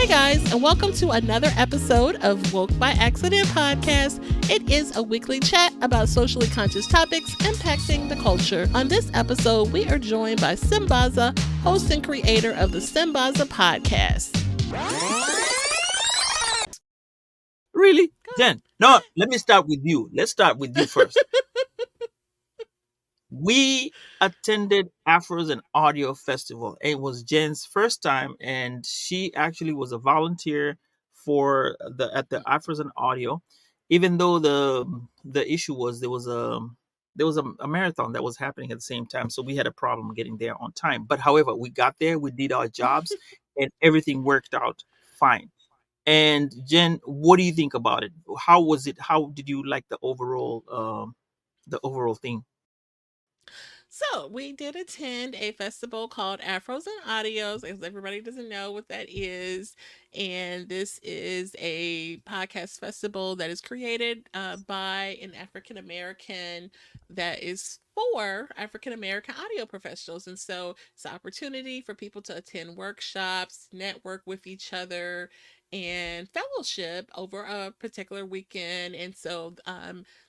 Hey guys, and welcome to another episode of Woke by Accident Podcast. It is a weekly chat about socially conscious topics impacting the culture. On this episode, we are joined by Sambaza, host and creator of the Sambaza Podcast. Really? Jen? No, let me start with you. Let's start with you first. We attended Afros and Audio Festival. It was Jen's first time, and she actually was a volunteer for the Afros and Audio. Even though the issue was there was a marathon that was happening at the same time, so we had a problem getting there on time. But however, we got there, we did our jobs, and everything worked out fine. And Jen, what do you think about it? How was it? How did you like the overall thing? So we did attend a festival called Afros and Audios, as everybody doesn't know what that is. And this is a podcast festival that is created by an African American that is for African American audio professionals. And so it's an opportunity for people to attend workshops, network with each other, and fellowship over a particular weekend. And so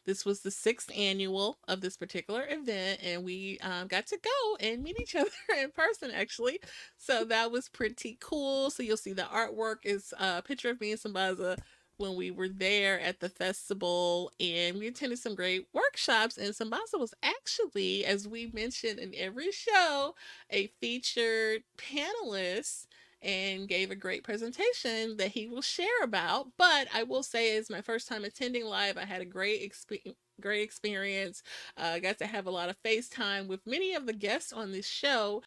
this was the sixth annual of this particular event, and we got to go and meet each other in person, actually. So that was pretty cool. So you'll see the artwork is a picture of me and Sambaza when we were there at the festival, and we attended some great workshops. And Sambaza was actually, as we mentioned in every show, a featured panelist and gave a great presentation that he will share about. But I will say, it's my first time attending live. I had a great experience. Got to have a lot of FaceTime with many of the guests on this show.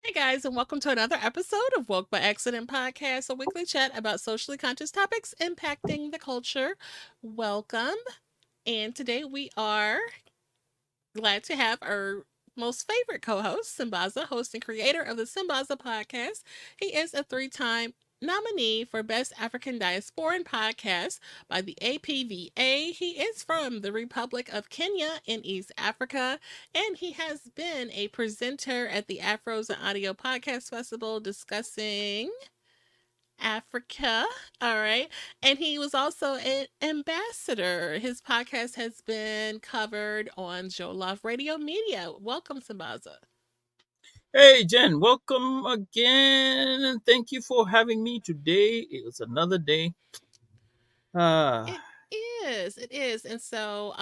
Hey guys, and welcome to another episode of Woke by Accident Podcast, a weekly chat about socially conscious topics impacting the culture. Welcome. And today we are glad to have our most favorite co-host, Sambaza, host and creator of the Sambaza Podcast. He is a three-time nominee for Best African Diasporan Podcast by the APVA. He is from the Republic of Kenya in East Africa, and he has been a presenter at the Afros and Audio Podcast Festival discussing Africa. All right. And he was also an ambassador. His podcast has been covered on Joe Love Radio Media. Welcome, Sambaza. Hey Jen, welcome again. Thank you for having me today. It was another day. It Ah, it is. And so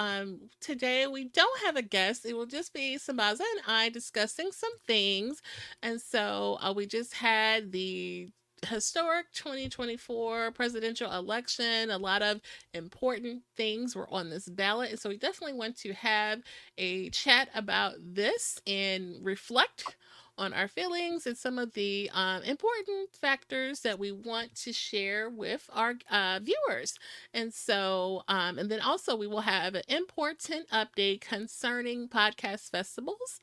today we don't have a guest. It will just be Sambaza and I discussing some things. And so we just had the historic 2024 presidential election. A lot of important things were on this ballot. And so we definitely want to have a chat about this and reflect on our feelings and some of the important factors that we want to share with our viewers. And so, and then also we will have an important update concerning podcast festivals.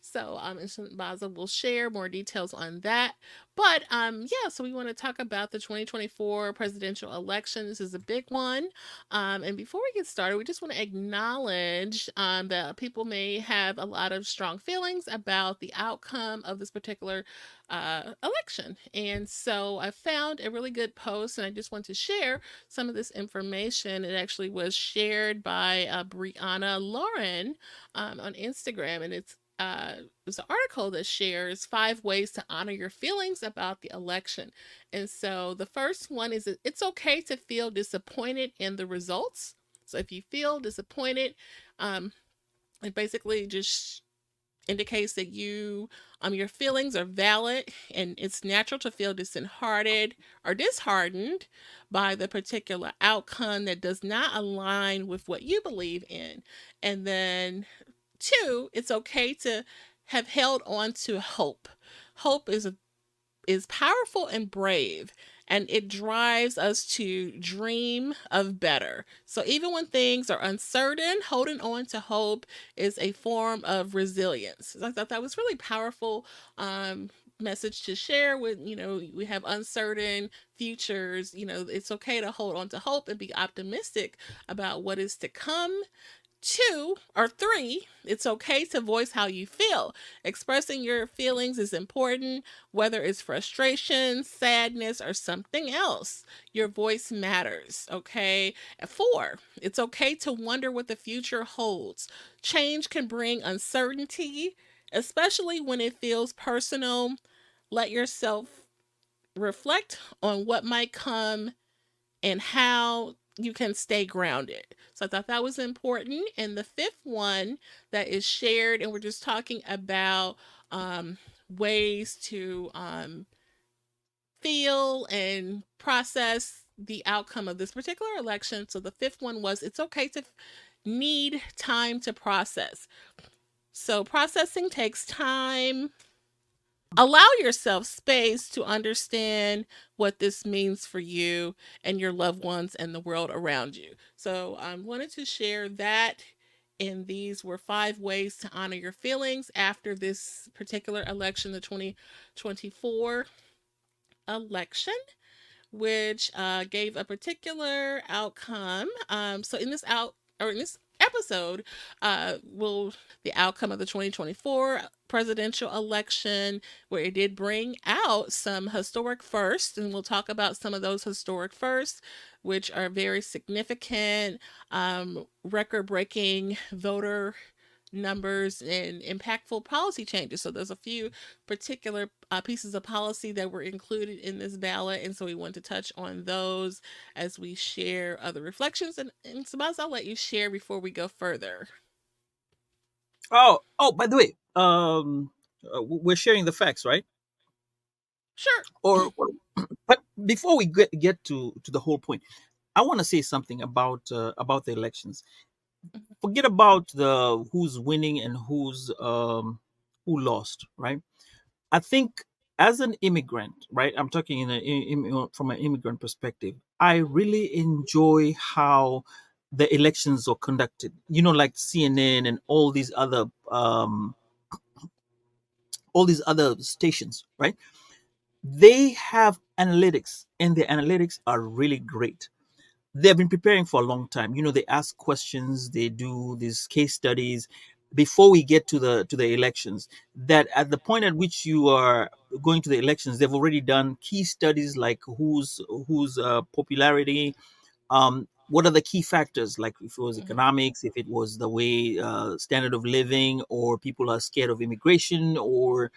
So, and Sambaza will share more details on that. But yeah, so we want to talk about the 2024 presidential election. This is a big one. And before we get started, we just want to acknowledge that people may have a lot of strong feelings about the outcome of this particular election. And so I found a really good post, and I just want to share some of this information. It actually was shared by Brianna Lauren on Instagram, and it's an article that shares 5 ways to honor your feelings about the election. And so the first one is that it's okay to feel disappointed in the results. So if you feel disappointed, it basically just indicates that your feelings are valid, and it's natural to feel disheartened or disheartened by the particular outcome that does not align with what you believe in. And then 2, it's okay to have held on to hope. Hope is powerful and brave, and it drives us to dream of better. So even when things are uncertain, holding on to hope is a form of resilience. I thought that was really powerful message to share with, we have uncertain futures. It's okay to hold on to hope and be optimistic about what is to come. Two or three, it's okay to voice how you feel. Expressing your feelings is important, whether it's frustration, sadness, or something else. Your voice matters, okay? Four, it's okay to wonder what the future holds. Change can bring uncertainty, especially when it feels personal. Let yourself reflect on what might come and how you can stay grounded. So I thought that was important. And the fifth one that is shared, and we're just talking about ways to feel and process the outcome of this particular election. So the fifth one was it's okay to need time to process. So processing takes time. Allow yourself space to understand what this means for you and your loved ones and the world around you. So I wanted to share that. And these were 5 ways to honor your feelings after this particular election, the 2024 election, which gave a particular outcome. So in this episode, will the outcome of the 2024 presidential election, where it did bring out some historic firsts, and we'll talk about some of those historic firsts, which are very significant, record-breaking voter numbers and impactful policy changes. So there's a few particular pieces of policy that were included in this ballot, and so we want to touch on those as we share other reflections. And Sabaz, I'll let you share before we go further. Oh, by the way, we're sharing the facts, right? Sure. But before we get to the whole point, I want to say something about the elections. Forget about the who's winning and who lost, right? I think as an immigrant, right? I'm talking from an immigrant perspective. I really enjoy how the elections are conducted. You know, like CNN and all these other stations, right? They have analytics, and the analytics are really great. They've been preparing for a long time. You know, they ask questions, they do these case studies before we get to the elections. That at the point at which you are going to the elections, they've already done key studies like whose popularity, what are the key factors, like if it was Mm-hmm. economics, if it was the way standard of living, or people are scared of immigration, or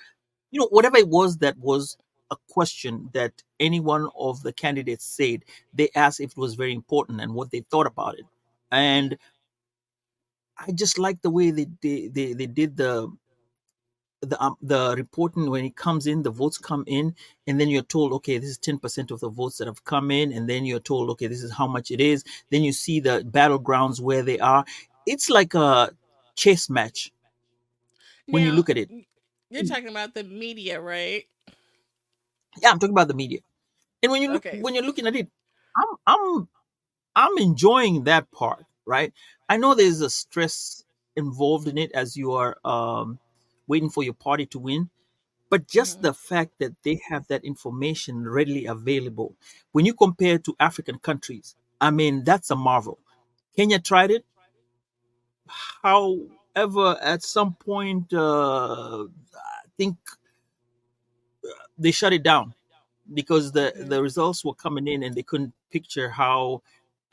whatever it was that was a question that any one of the candidates said, they asked if it was very important and what they thought about it. And I just like the way they did the reporting. When it comes in, the votes come in, and then you're told, okay, this is 10% of the votes that have come in, and then you're told, okay, this is how much it is. Then you see the battlegrounds where they are. It's like a chess match when you Now, look at it. you're talking about the media, right? Yeah, I'm talking about the media. And when you look Okay. when you're looking at it, I'm I'm I'm enjoying that part, right? I know there's a stress involved in it as you are waiting for your party to win, but just Mm-hmm. the fact that they have that information readily available, when you compare to African countries, I mean, that's a marvel. Kenya tried it. However, at some point, I think they shut it down because Mm-hmm. the results were coming in and they couldn't picture how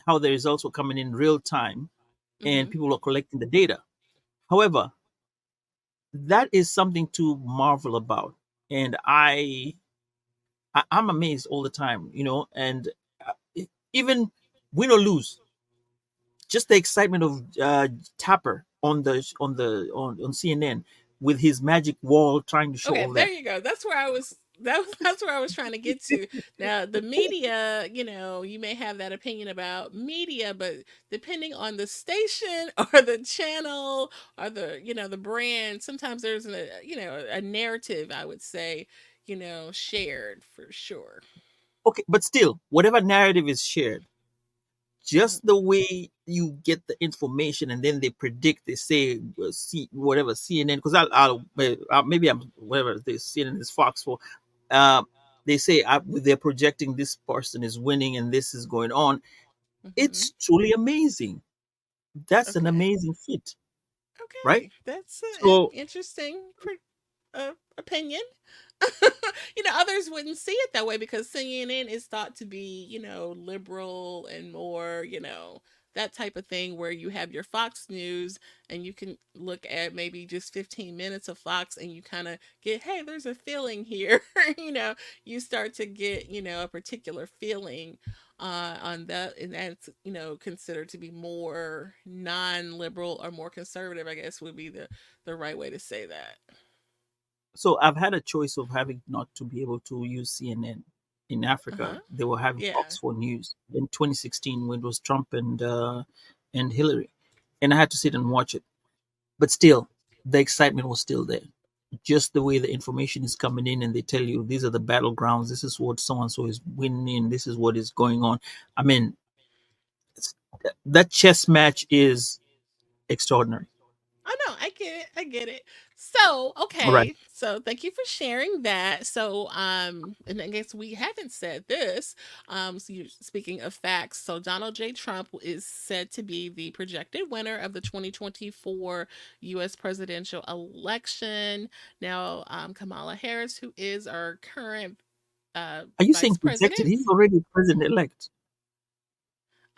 the results were coming in real time, and Mm-hmm. people were collecting the data. However, that is something to marvel about, and I'm amazed all the time, and even win or lose, just the excitement of Tapper on CNN with his magic wall trying to show Okay, all there that. you go. That's where I was. That's where I was trying to get to. Now, the media, you may have that opinion about media, but depending on the station or the channel or the brand, sometimes there's a narrative. I would say, shared for sure. Okay, but still, whatever narrative is shared, Mhm. just the way you get the information, and then they predict, they say, whatever CNN, because maybe I'm whatever they CNN is Fox for, uh, they say they're projecting this person is winning and this is going on. Mhm. It's truly amazing. That's an Okay. amazing feat, right? Okay. That's an So interesting opinion. Others wouldn't see it that way because CNN is thought to be, liberal and more, that type of thing where you have your Fox News and you can look at maybe just 15 minutes of Fox and you kind of get, hey, there's a feeling here. You start to get, a particular feeling on that. And that's, considered to be more non liberal or more conservative, I guess would be the right way to say that. so I've had a choice of having not to be able to use CNN in Uh Africa. huh. They were having Yeah. Fox 4 News in 2016 when it was Trump and Hillary, and I had to sit and watch it. But still, the excitement was still there. Just the way the information is coming in, and they tell you these are the battlegrounds. This is what so and so is winning. This is what is going on. I mean, it's, that chess match is extraordinary. I know, I get it. I get it. So, All right. okay. So, thank you for sharing that. So, and I guess we haven't said this. So you speaking of facts, so Donald J. Trump is said to be the projected winner of the 2024 US presidential election. Now, Kamala Harris, who is our current Are you vice saying projected? president. He's already president elect.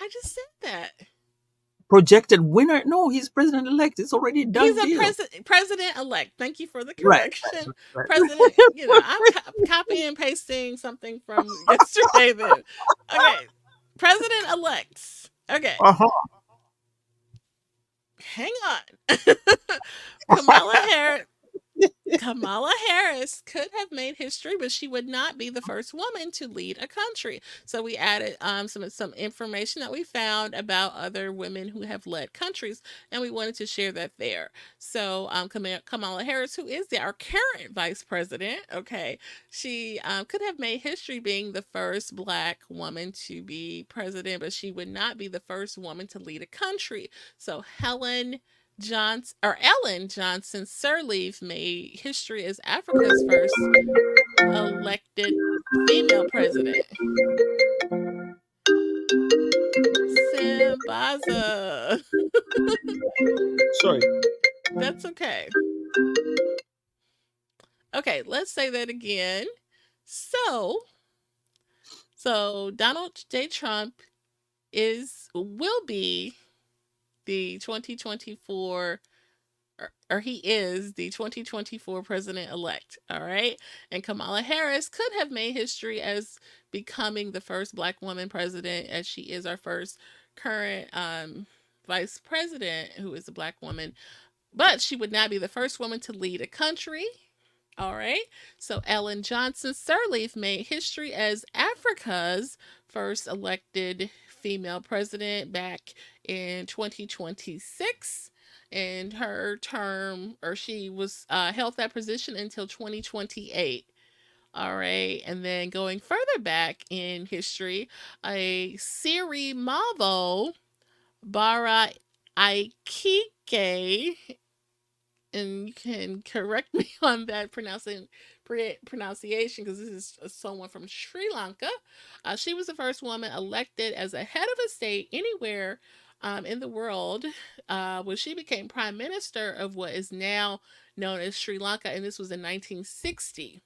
I just said that. Projected winner? No, he's president elect. It's already a He's done a deal. president elect. Thank you for the Right, correction. right, President, I'm copying and pasting something from yesterday then. Okay. President elects. Okay. uh-huh. Hang on. Kamala Harris Kamala Harris could have made history, but she would not be the first woman to lead a country. So we added some information that we found about other women who have led countries, and we wanted to share that there. So Kamala Harris, who is our current vice president, okay, she could have made history being the first Black woman to be president, but she would not be the first woman to lead a country. So Ellen Johnson Sirleaf made history as Africa's first elected female president. Sambaza. Sorry. That's okay. Okay, let's say that again. So, so Donald J. Trump will be the 2024 or he is the 2024 president elect. All right. And Kamala Harris could have made history as becoming the first Black woman president, as she is our first current vice president who is a Black woman. But she would not be the first woman to lead a country. All right. So Ellen Johnson Sirleaf made history as Africa's first elected female president back in 2026. And her term, or she was held that position until 2028. All right. And then going further back in history, a Siri Mavo Bara Aikike, and you can correct me on that pronunciation because this is someone from Sri Lanka. She was the first woman elected as a head of a state anywhere in the world when she became prime minister of what is now known as Sri Lanka, and this was in 1960.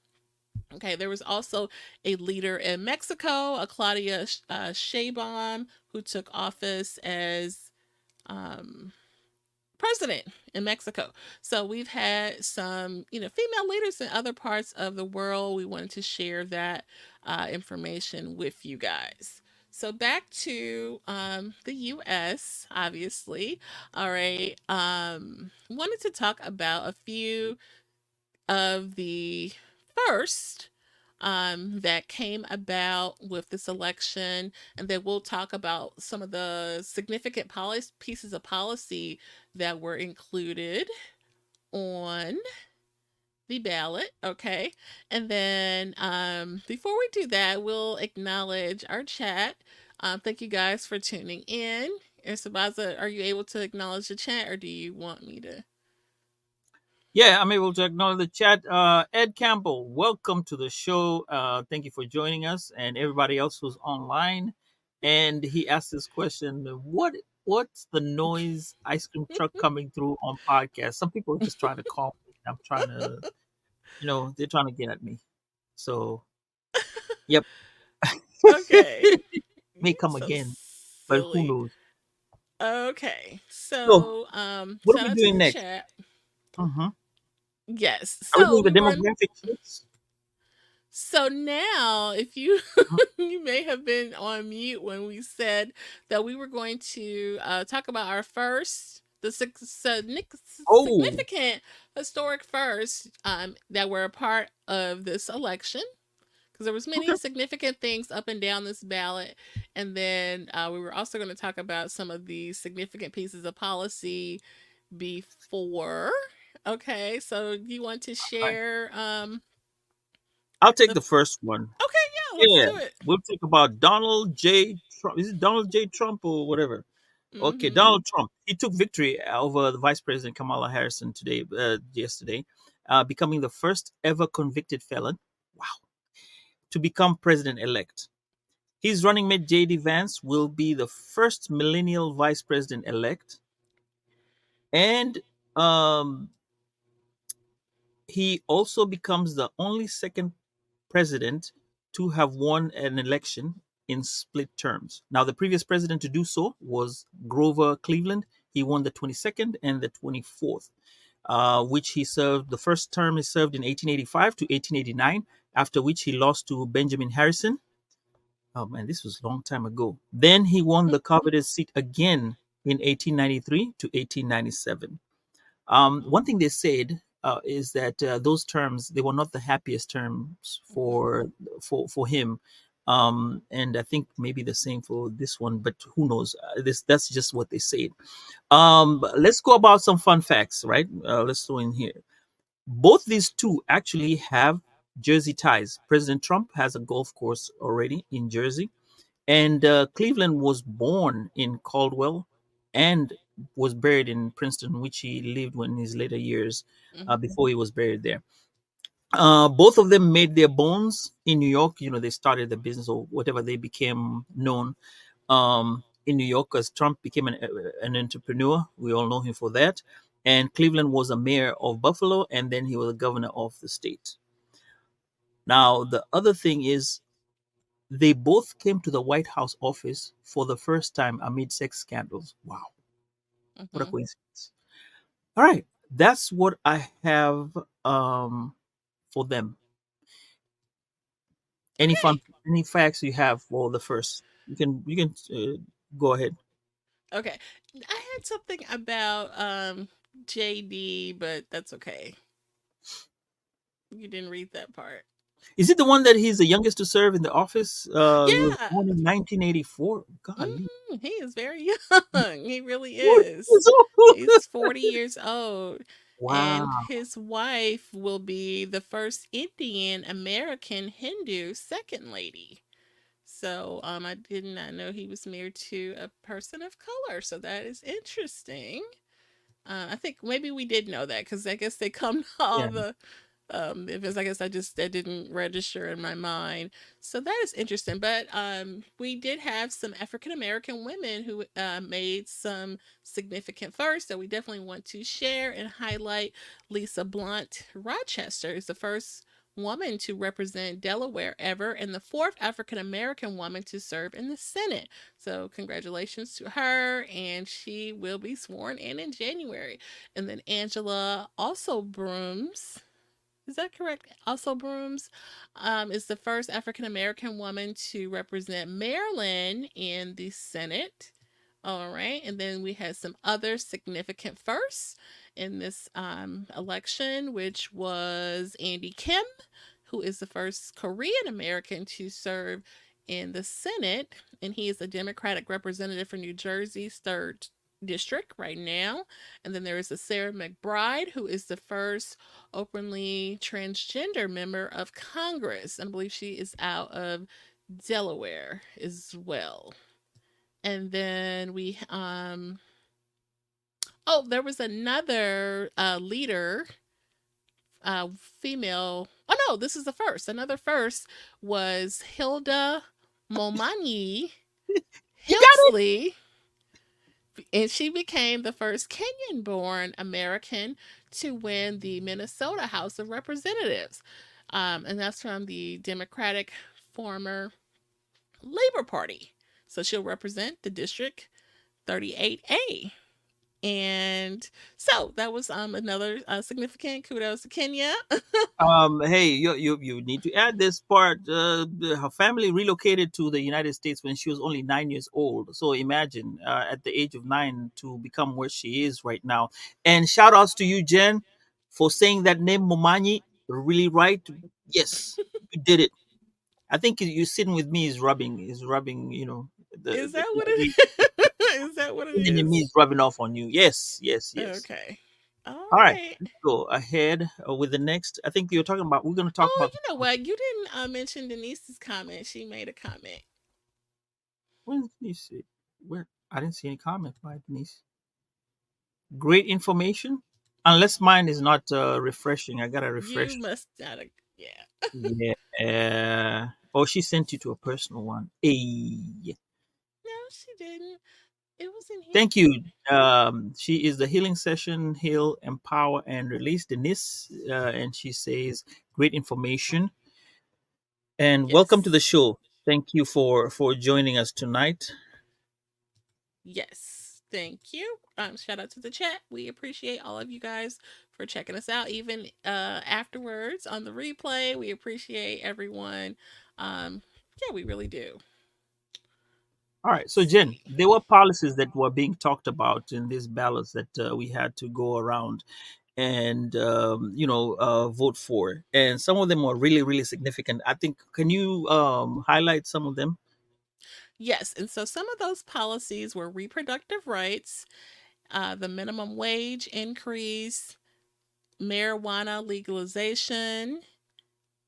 Okay, there was also a leader in Mexico, a Claudia Sheinbaum, who took office as um, president in Mexico. So we've had some, female leaders in other parts of the world. We wanted to share that information with you guys. So back to the U.S. Obviously, all right. Wanted to talk about a few of the first that came about with this election, and then we'll talk about some of the significant pieces of policy that were included on the ballot. Okay, and then before we do that, we'll acknowledge our chat. Thank you guys for tuning in. And Sabaza, are you able to acknowledge the chat, or do you want me to? Yeah, I'm able to acknowledge the chat. Ed Campbell, welcome to the show. Thank you for joining us and everybody else who's online. And he asked this question: what's the noise? Ice cream truck coming through on podcast. Some people are just trying to call me. I'm trying to, they're trying to get at me. So, yep, Okay. may You're come so again, but who silly. knows? Okay. So, So, what are shout we out to doing the next? chat. Hmm. Yes. Are we So doing the we were demographic shifts? so now if you Mhm. you may have been on mute when we said that we were going to talk about our first Oh, significant historic first that were a part of this election, because there was many okay. significant things up and down this ballot, and then we were also going to talk about some of the significant pieces of policy before. Okay, so you want to All right. share I'll take the the first one. okay, yeah, let's Yeah, do it. we'll talk about Donald J. Trump. Is it Donald J. Trump or whatever? Okay, Mm-hmm. Donald Trump. He took victory over the Vice President Kamala Harris today, yesterday, becoming the first ever convicted felon. Wow, to become president elect. His running mate J.D. Vance will be the first millennial vice president elect, and um, he also becomes the only second president to have won an election in split terms. Now, the previous president to do so was Grover Cleveland. He won the 22nd and the 24th, which he served. The first term he served in 1885 to 1889, after which he lost to Benjamin Harrison. Oh man, this was a long time ago. Then he won the coveted seat again in 1893 to 1897. One thing they said is that those terms, they were not the happiest terms for him, and I think maybe the same for this one. But who knows? That's just what they said. Let's go about some fun facts, right? Let's throw in here. Both these two actually have Jersey ties. President Trump has a golf course already in Jersey, and Cleveland was born in Caldwell and was buried in Princeton, which he lived in his later years Mm-hmm. before he was buried there. Both of them made their bones in New York. They started the business or whatever they became known in New York, because Trump became an entrepreneur. We all know him for that. And Cleveland was a mayor of Buffalo, and then he was a governor of the state. Now, the other thing is, they both came to the White House office for the first time amid sex scandals. Wow, what a Mm-hmm. coincidence. All right, that's what I have for them. Any Okay. fun, any facts you have for the first? You can go ahead. Okay. I had something about JD, but that's okay. You didn't read that part. Is it the one that he's the youngest to serve in the office? He was Yeah. born in 1984. Golly, He is very young. He really 40 is. years old. He's 40 years old. And Wow. his wife will be the first Indian American Hindu second lady. So I did not know he was married to a person of color. So that is interesting. I think maybe we did know that because I guess they come to all Yeah. the if it's, I guess I just that didn't register in my mind. So that is interesting. But we did have some African American women who made some significant firsts that we definitely want to share and highlight. Lisa Blunt Rochester is the first woman to represent Delaware ever, and the fourth African American woman to serve in the Senate. So, congratulations to her, and she will be sworn in January. And then Angela also Brooms, is that correct? Also, Brooms is the first African American woman to represent Maryland in the Senate. All right. And then we had some other significant firsts in this election, which was Andy Kim, who is the first Korean American to serve in the Senate. And he is a Democratic representative for New Jersey's 3rd district right now. And then there is a Sarah McBride, who is the first openly transgender member of Congress. And I believe she is out of Delaware as well. And then there was another leader, female. Oh no, this is the first. Another first was Hilda Momani You got it. Helsley, And she became the first Kenyan born American to win the Minnesota House of Representatives. And that's from the Democratic former Labor Party. So she'll represent the District 38A. And so that was another significant kudos to Kenya. Hey, you need to add this part. Her family relocated to the United States when she was only 9 years old. So imagine at the age of 9 to become where she is right now. And shout outs to you, Jen, for saying that name Momanyi really right. Yes, you did it. I think you sitting with me is rubbing. Is The that what we it is that what it in me is? is rubbing off on you. Yes, yes, yes. Okay. All All right, right. let's go ahead with the next. I think you're talking about. We're going to talk Oh, about. you know what? You didn't mention Denise's comment. She made a comment. Where's Denise? Where I didn't see any comment by Denise. Great information. Unless mine is not refreshing, I gotta You refresh. must not have, yeah. Yeah. Oh, she sent you to a personal one. Hey. No, she didn't. It was in here. Thank you. She is the healing session, heal, empower, and release. Denise, and she says, "Great information and welcome to the Yes. show. Thank you for joining us tonight." Yes. Thank you. Shout out to the chat. We appreciate all of you guys for checking us out, even afterwards on the replay. We appreciate everyone. Yeah, we really do. All right. Let's So, Jen, see. there were policies that were being talked about in these ballots that we had to go around and vote for, and some of them were really, really significant. I think. Can you highlight some of them? Yes, and so some of those policies were reproductive rights, the minimum wage increase, marijuana legalization,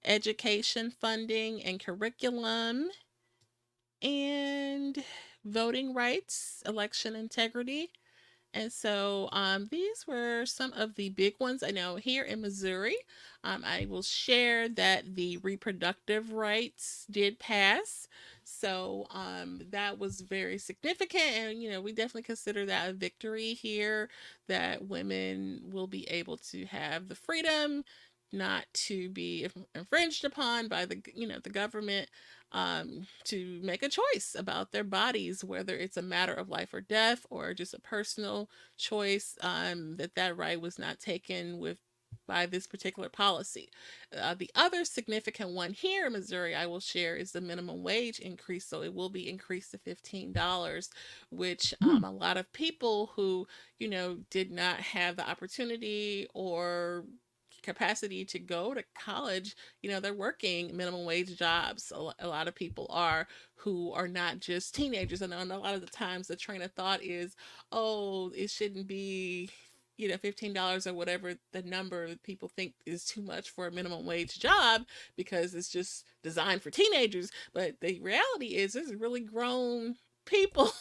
education funding and curriculum, and voting rights, election integrity. And so these were some of the big ones. I know here in Missouri, I will share that the reproductive rights did pass. So that was very significant. And, we definitely consider that a victory here that women will be able to have the freedom not to be infringed upon by the government, to make a choice about their bodies, whether it's a matter of life or death or just a personal choice. That right was not taken with by this particular policy. The other significant one here in Missouri I will share is the minimum wage increase. So it will be increased to $15, which Hmm. a lot of people who, did not have the opportunity or capacity to go to college, they're working minimum wage jobs. A lot of people are, who are not just teenagers. And a lot of the times the train of thought is, oh, it shouldn't be, $15 or whatever the number people think is too much for a minimum wage job because it's just designed for teenagers. But the reality is, there's really grown people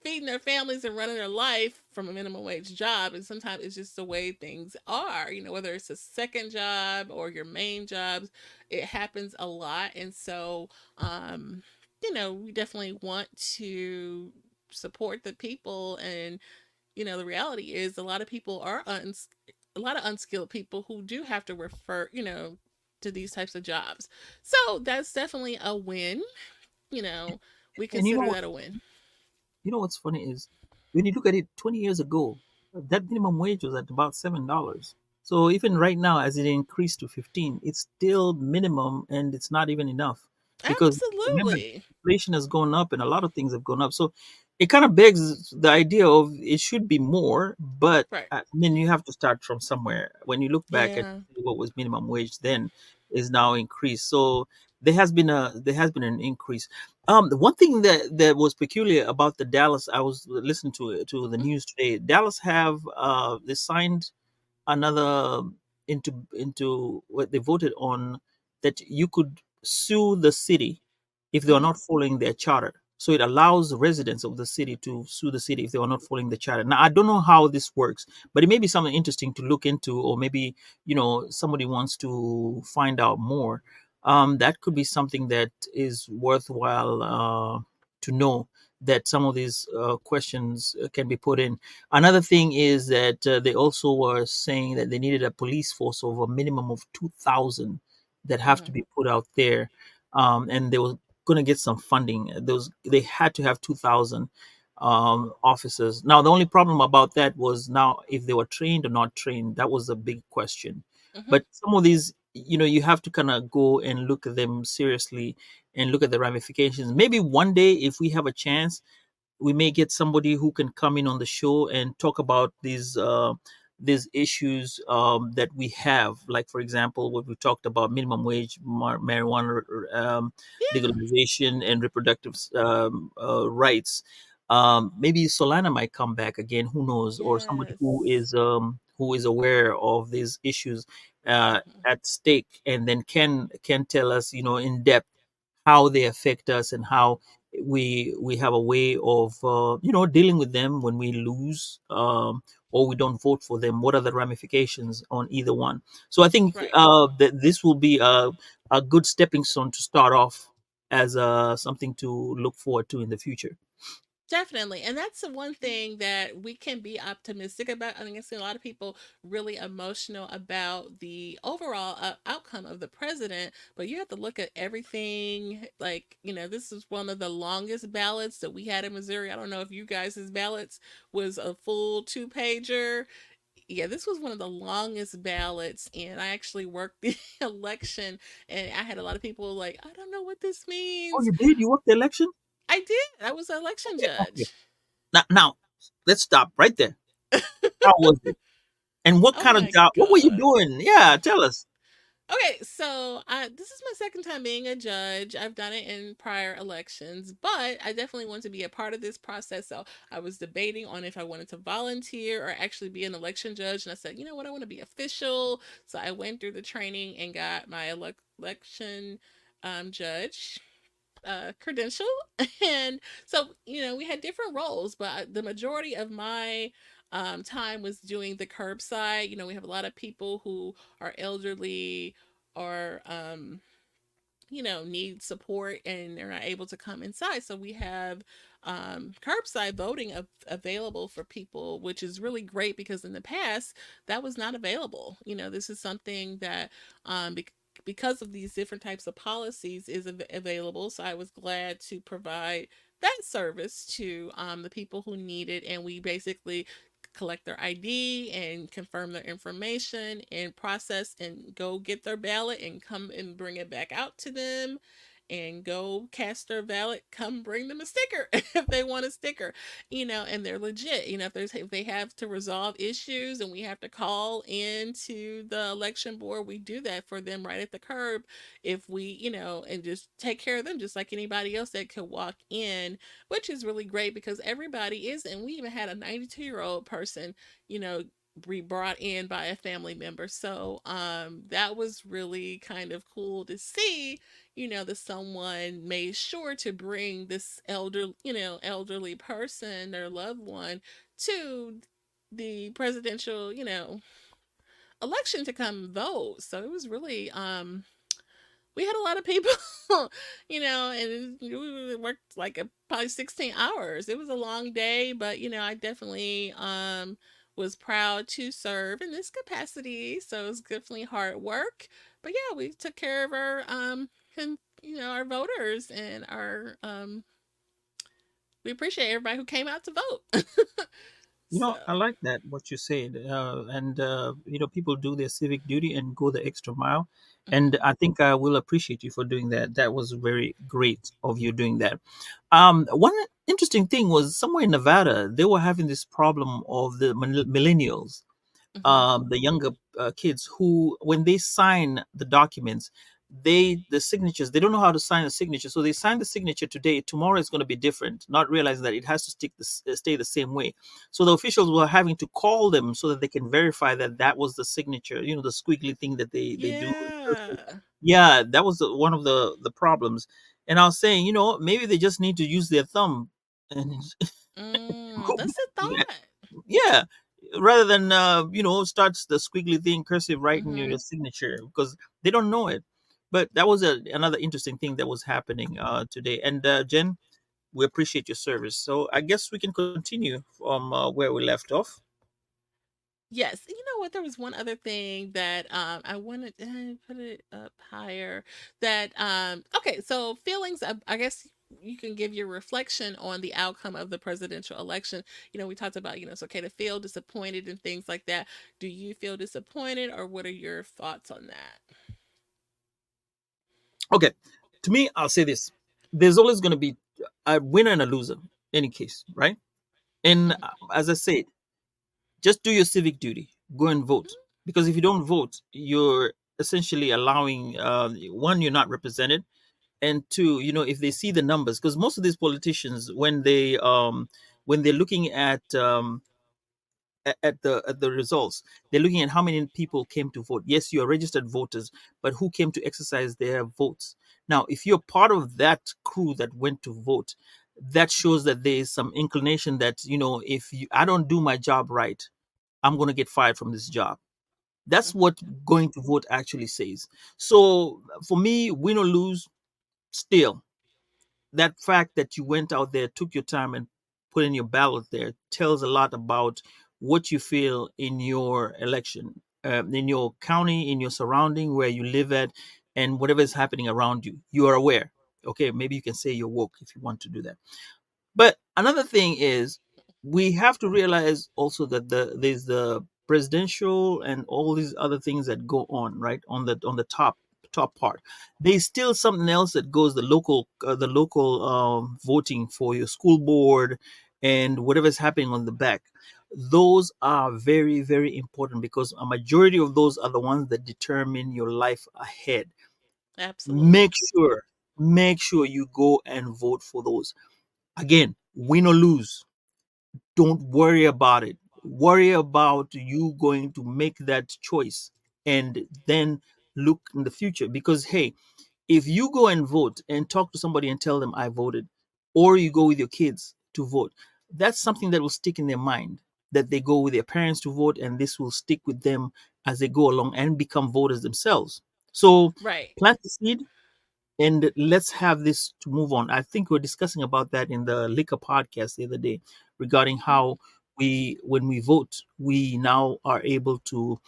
feeding their families and running their life from a minimum wage job. And sometimes it's just the way things are, whether it's a second job or your main jobs, it happens a lot. And so, we definitely want to support the people. And, the reality is a lot of people are, a lot of unskilled people who do have to refer, to these types of jobs. So that's definitely a win. You know, we And consider that a win. what's funny is when you look at it, 20 years ago, that minimum wage was at about $7. So even right now, as it increased to 15, it's still minimum, and it's not even enough because remember, Absolutely. inflation has gone up and a lot of things have gone up. So it kind of begs the idea of it should be more, but Right. I mean, you have to start from somewhere. When you look back at Yeah. what was minimum wage then is now increased. So there has been an increase. The one thing that was peculiar about the Dallas, I was listening to the Mhm. news today. Dallas have they signed another into what they voted on, that you could sue the city if they are Mhm. not following their charter. So it allows residents of the city to sue the city if they are not following the charter. Now I don't know how this works, but it may be something interesting to look into, or maybe somebody wants to find out more. That could be something that is worthwhile to know that some of these questions can be put in. Another thing is that they also were saying that they needed a police force of a minimum of 2,000 that have to Mm, be put out there, and they were going to get some funding. They had to have 2,000 officers. Now, the only problem about that was now if they were trained or not trained. That was a big question. mhm. But some of these, you have to kind of go and look at them seriously and look at the ramifications. Maybe one day, if we have a chance, we may get somebody who can come in on the show and talk about these issues that we have. Like, for example, what we talked about: minimum wage, marijuana Yeah. legalization, and reproductive rights. Maybe Solana might come back again. Who knows? Or somebody Yes. who is aware of these issues Mhm. at stake, and then can tell us, in depth how they affect us and how we have a way of dealing with them when we lose, or we don't vote for them. What are the ramifications on either one? So I think Right. that this will be a good stepping stone to start off as something to look forward to in the future. Definitely. And that's the one thing that we can be optimistic about. I think I see a lot of people really emotional about the overall outcome of the president, but you have to look at everything. Like, this is one of the longest ballots that we had in Missouri. I don't know if you guys' ballots was a full two-pager. Yeah, this was one of the longest ballots, and I actually worked the election, and I had a lot of people like, I don't know what this Oh, means. you did? You worked the election? I did. I was an election Okay, okay. judge. Now, let's stop right there. How was it? And what Oh kind of my job? What were you God. doing? Yeah, tell us. Okay, so this is my second time being a judge. I've done it in prior elections, but I definitely want to be a part of this process. So I was debating on if I wanted to volunteer or actually be an election judge. And I said, you know what, I want to be official. So I went through the training and got my election judge credential. And so, we had different roles, but the majority of my time was doing the curbside. We have a lot of people who are elderly or need support and they're not able to come inside. So we have curbside voting available for people, which is really great because in the past that was not available. This is something that um, be- because of these different types of policies is available. So I was glad to provide that service to the people who need it. And we basically collect their ID and confirm their information and process and go get their ballot and come and bring it back out to them and go cast their ballot, come bring them a sticker if they want a sticker, and they're legit. If they have to resolve issues and we have to call into the election board, we do that for them right at the curb if we, and just take care of them just like anybody else that could walk in, which is really great because everybody is, and we even had a 92-year-old person, you know, be brought in by a family member. So that was really kind of cool to see, that someone made sure to bring this elderly person, their loved one, to the presidential, election to come vote. So it was really we had a lot of people, and we worked like probably 16 hours. It was a long day, but I definitely was proud to serve in this capacity. So it was definitely hard work. But yeah, we took care of our our voters and our we appreciate everybody who came out to vote. I So, like that what you said, and people do their civic duty and go the extra mile, mhm, and I think I will appreciate you for doing that. That was very great of you doing that. One interesting thing was somewhere in Nevada they were having this problem of the millennials, mhm. the younger kids who, when they sign the documents, the signatures, they don't know how to sign a signature, so they sign the signature today. Tomorrow is going to be different, not realizing that it has to stay the same way. So the officials were having to call them so that they can verify that that was the signature. The squiggly thing that they do. Yeah. Yeah, that was one of the problems. And I was saying, maybe they just need to use their thumb and go That's a back. thought. Yeah, rather than starts the squiggly thing, cursive writing your Mhm. signature, because they don't know it. But that was another interesting thing that was happening today. And Jen, we appreciate your service. So I guess we can continue from where we left off. Yes, you know what? There was one other thing that I wanted to put it up higher. That okay, so feelings. I guess you can give your reflection on the outcome of the presidential election. You know, we talked about it's okay to feel disappointed and things like that. Do you feel disappointed, or what are your thoughts on that? Okay, to me, I'll say this: there's always going to be a winner and a loser, any case, right? And Mhm. as I said, just do your civic duty. Go and vote, because if you don't vote, you're essentially allowing one, you're not represented, and two, if they see the numbers, because most of these politicians, when they're looking at the results, they're looking at how many people came to vote. Yes, you are registered voters, but who came to exercise their votes? Now, if you're part of that crew that went to vote, that shows that there is some inclination that, if I don't do my job right, I'm going to get fired from this job. That's Mhm. what going to vote actually says. So for me, win or lose, still, that fact that you went out there, took your time, and put in your ballot there tells a lot about what you feel in your election, in your county, in your surrounding, where you live at, and whatever is happening around you. You are aware. Okay, maybe you can say you're woke if you want to do that. But another thing is, we have to realize also that there's the presidential and all these other things that go on, right, on the top part. There's still something else that goes, the local voting for your school board and whatever's happening on the back. Those are very, very important, because a majority of those are the ones that determine your life ahead. Absolutely. Make sure make sure you go and vote for those. Again, win or lose, don't worry about it. Worry about you going to make that choice, and then look in the future. Because, hey, if you go and vote and talk to somebody and tell them I voted, or you go with your kids to vote, that's something that will stick in their mind, that they go with their parents to vote, and this will stick with them as they go along and become voters themselves. So Right. plant the seed, and let's have this to move on. I think we are discussing about that in the Liquor podcast the other day, regarding how when we vote, we now are able to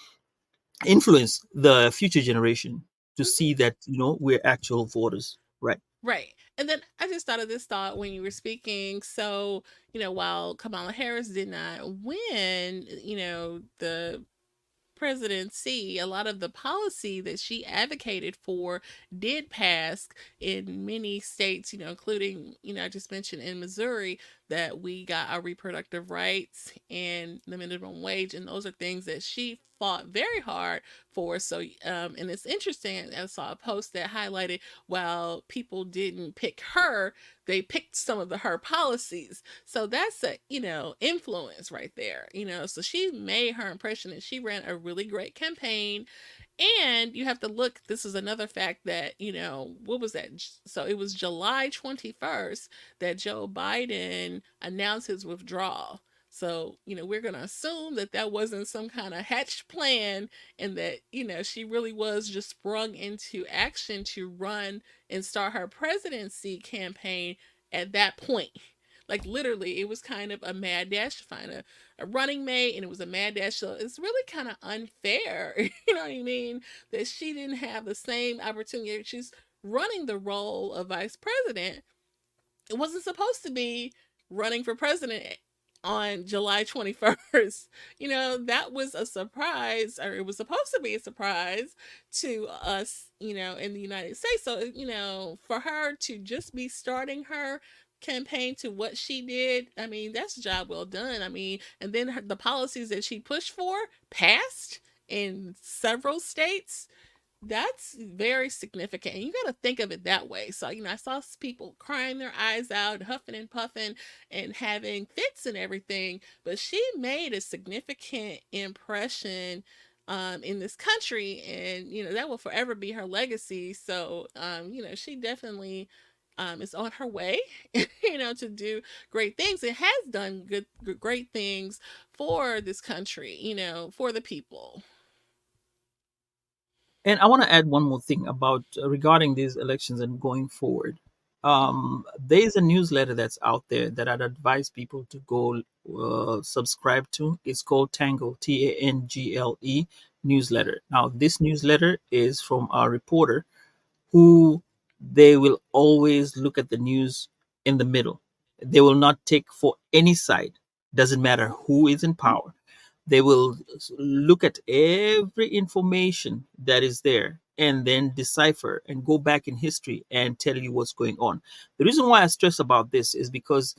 influence the future generation to Mhm. see that we're actual voters, right? Right. And then I just thought of this thought when you were speaking. So, while Kamala Harris did not win, the presidency, a lot of the policy that she advocated for did pass in many states, including, I just mentioned in Missouri that we got our reproductive rights and the minimum wage. And those are things that she fought very hard for. So, and it's interesting. I saw a post that highlighted while people didn't pick her, they picked some of her policies. So that's a, influence right there, so she made her impression and she ran a really great campaign. And you have to look, this is another fact that, what was that? So it was July 21st that Joe Biden announced his withdrawal. So, we're going to assume that that wasn't some kind of hatched plan, and that, she really was just sprung into action to run and start her presidency campaign at that point. Like literally, it was kind of a mad dash to find a running mate, and it was a mad dash. So it's really kind of unfair, you know what I mean? That she didn't have the same opportunity. She's running the role of vice president. It wasn't supposed to be running for president on July 21st. That was a surprise, or it was supposed to be a surprise to us, in the United States. So, for her to just be starting her campaign to what she did, I mean, that's a job well done. I mean, and then the policies that she pushed for passed in several states. That's very significant. And you got to think of it that way. So, I saw people crying their eyes out, huffing and puffing and having fits and everything, but she made a significant impression in this country. And, that will forever be her legacy. So, she definitely is on her way, to do great things. It has done great things for this country, for the people. And I want to add one more thing about regarding these elections and going forward. There's a newsletter that's out there that I'd advise people to go subscribe to. It's called Tangle, Tangle Mm-hmm. newsletter. Now, this newsletter is from a reporter who they will always look at the news in the middle. They will not take for any side. Doesn't matter who is in power. They will look at every information that is there and then decipher and go back in history and tell you what's going on. The reason why I stress about this is because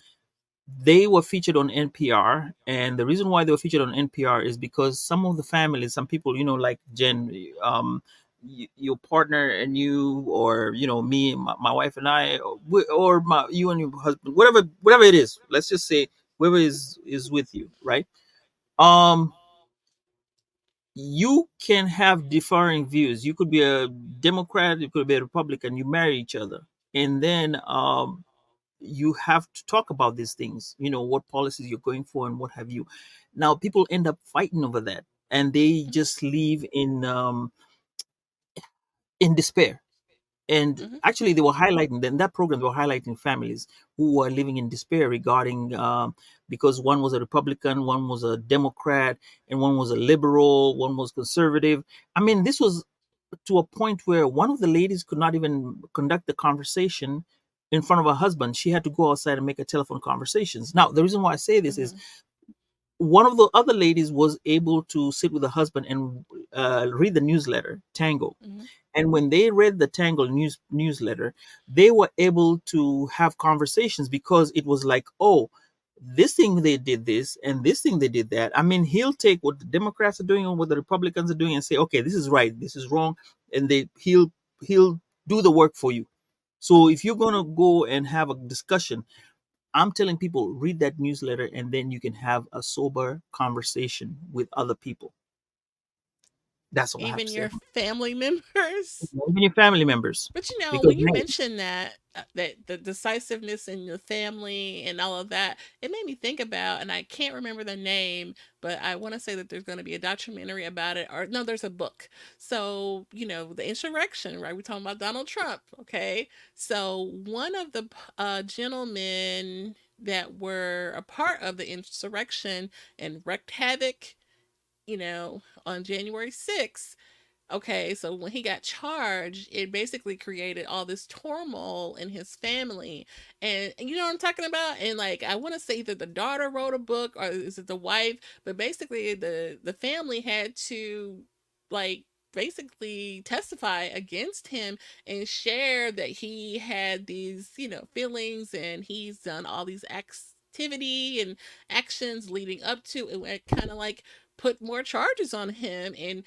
they were featured on NPR, and the reason why they were featured on NPR is because some of the families, some people, like Jen, your partner and you, or me, my wife and I, or you and your husband, whatever it is. Let's just say whoever is with you, right? Um, you can have differing views. You could be a Democrat, you could be a Republican. You marry each other, and then you have to talk about these things. What policies you're going for and what have you. Now, people end up fighting over that, and they just live in despair. And Mm-hmm. actually, they were highlighting in that program. They were highlighting families who were living in despair regarding because one was a Republican, one was a Democrat, and one was a liberal, one was conservative. I mean, this was to a point where one of the ladies could not even conduct the conversation in front of her husband. She had to go outside and make a telephone conversations. Now, the reason why I say this is Mm-hmm. one of the other ladies was able to sit with her husband and read the newsletter, Tango. Mm-hmm. And when they read the Tangle newsletter, they were able to have conversations because it was like, oh, this thing they did this and this thing they did that. I mean, he'll take what the Democrats are doing and what the Republicans are doing and say, okay, this is right, this is wrong, and he'll do the work for you. So if you're gonna go and have a discussion, I'm telling people read that newsletter and then you can have a sober conversation with other people. That's all I have Even to say your about family members. it. Even your family members, But because when you hey, mentioned that the decisiveness in the family and all of that, it made me think about, and I can't remember the name, but I want to say that there's going to be a documentary about it, or no, there's a book. So the insurrection, right? We're talking about Donald Trump, okay? So one of the gentlemen that were a part of the insurrection and wreaked havoc, on January 6th. Okay, so when he got charged, it basically created all this turmoil in his family. And you know what I'm talking about? And like I want to say either the daughter wrote a book or is it the wife, but basically the family had to like basically testify against him and share that he had these, feelings and he's done all these activity and actions leading up to it, kind of like put more charges on him. And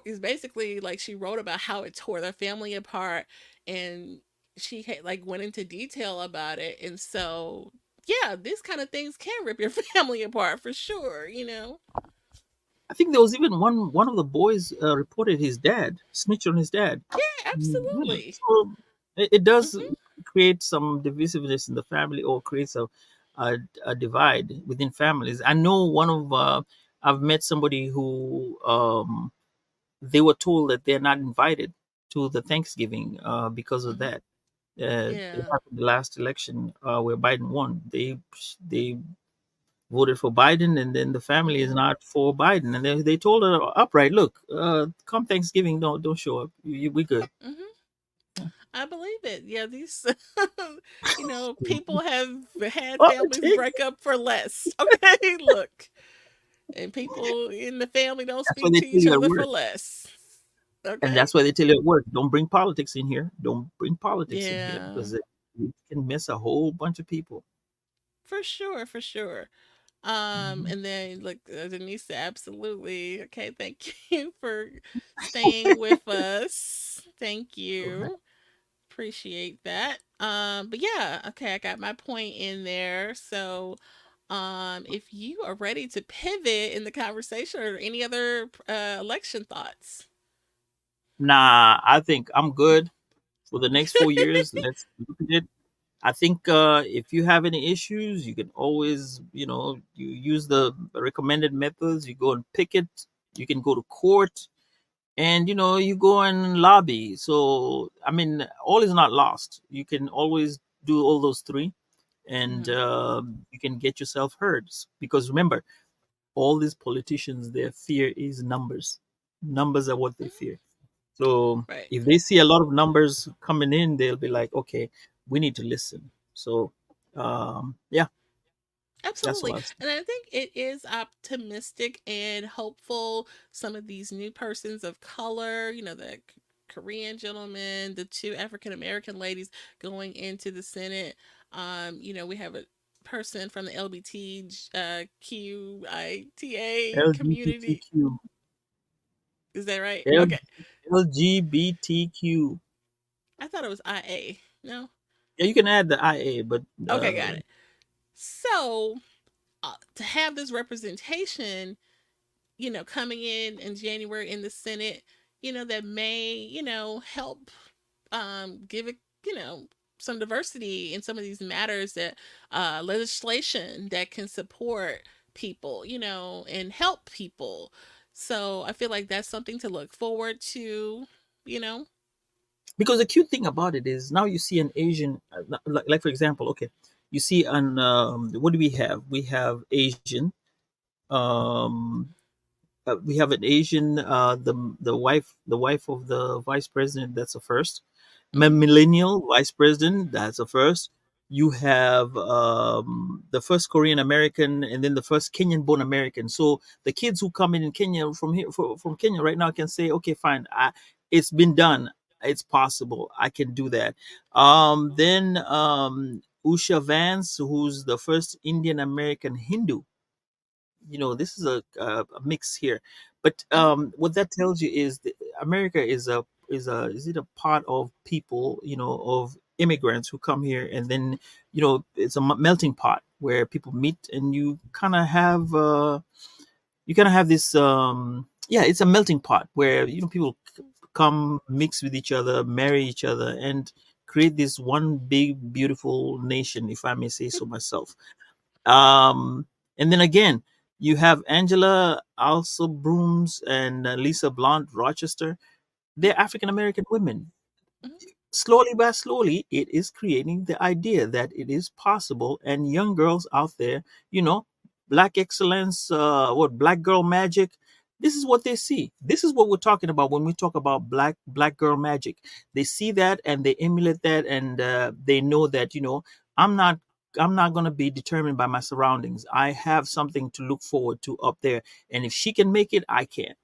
is basically like she wrote about how it tore their family apart, and she had, like went into detail about it. And so yeah, these kind of things can rip your family apart for sure. I think there was even one of the boys reported his dad, snitched on his dad. Yeah, Yeah, absolutely. so it does Hmm. create some divisiveness in the family, or creates a, a divide within families. I know I've met somebody who they were told that they're not invited to the Thanksgiving because of Hmm. that. It Yeah. happened the last election where Biden won. They voted for Biden, and then the family is Hmm. not for Biden, and they told her upright, look, come Thanksgiving, don't show up. We good. Hmm. I believe it. Yeah, these people have had families Politics. break up for less. Okay, look. And people in the family don't That's what speak they to tell each you at other for work, less. and Okay? that's why they tell you at work, don't bring politics in here. Don't bring politics in here Yeah. because it can miss a whole bunch of people. For sure, for sure. Mhm. And then look, Denise said, absolutely. Okay, thank you for staying with us. Thank you. Appreciate that. But yeah, okay, I got my point in there. So, if you are ready to pivot in the conversation or any other election thoughts. Nah, I think I'm good for the next 4 years. Let's look at it. I think if you have any issues, you can always, you use the recommended methods. You go and pick it. You can go to court. and you go and lobby. So I mean, all is not lost. You can always do all those three, and Hmm. you can get yourself heard. Because remember, all these politicians, their fear is numbers. Numbers are what they fear. So Right. if they see a lot of numbers coming in, they'll be like, okay, we need to listen. So yeah, that's what Absolutely. I was. And I think it is optimistic and hopeful. Some of these new persons of color, the Korean gentleman, the two African American ladies going into the Senate. We have a person from the LGBTQITA community. LGBTQ. Is that right? L- Okay. LGBTQ. I thought it was IA. No? Yeah, you can add the IA, but Okay, got it. So, to have this representation, coming in January in the Senate, that may, help give it, some diversity in some of these matters, that legislation that can support people, and help people. So I feel like that's something to look forward to, you know. because the cute thing about it is now you see an Asian, like for example, okay, you see an what do we have? We have Asian. Um, we have an Asian, the wife of the vice president. That's a first. Hmm. Millennial vice president. That's a first. You have the first Korean American, and then the first Kenyan-born American. So the kids who come in Kenya from here, from Kenya right now, can say, okay, fine, it's been done. It's possible. I can do that. Then Usha Vance, who's the first Indian American Hindu. This is a mix here, but Hmm. what that tells you is that America is it a part of people, of immigrants who come here, and then it's a melting pot where people meet, and you kind of have this, yeah, it's a melting pot where people come, mix with each other, marry each other, and create this one big beautiful nation, if I may say so myself. um, and then again, you have Angela also Brooms and Lisa Blunt Rochester. They're African American women. Hmm. Slowly by slowly, it is creating the idea that it is possible, and young girls out there, black excellence, what black girl magic. This is what they see. This is what we're talking about when we talk about black girl magic. They see that and they emulate that, and they know that I'm not I'm not going to be determined by my surroundings. I have something to look forward to up there, and if she can make it, I can.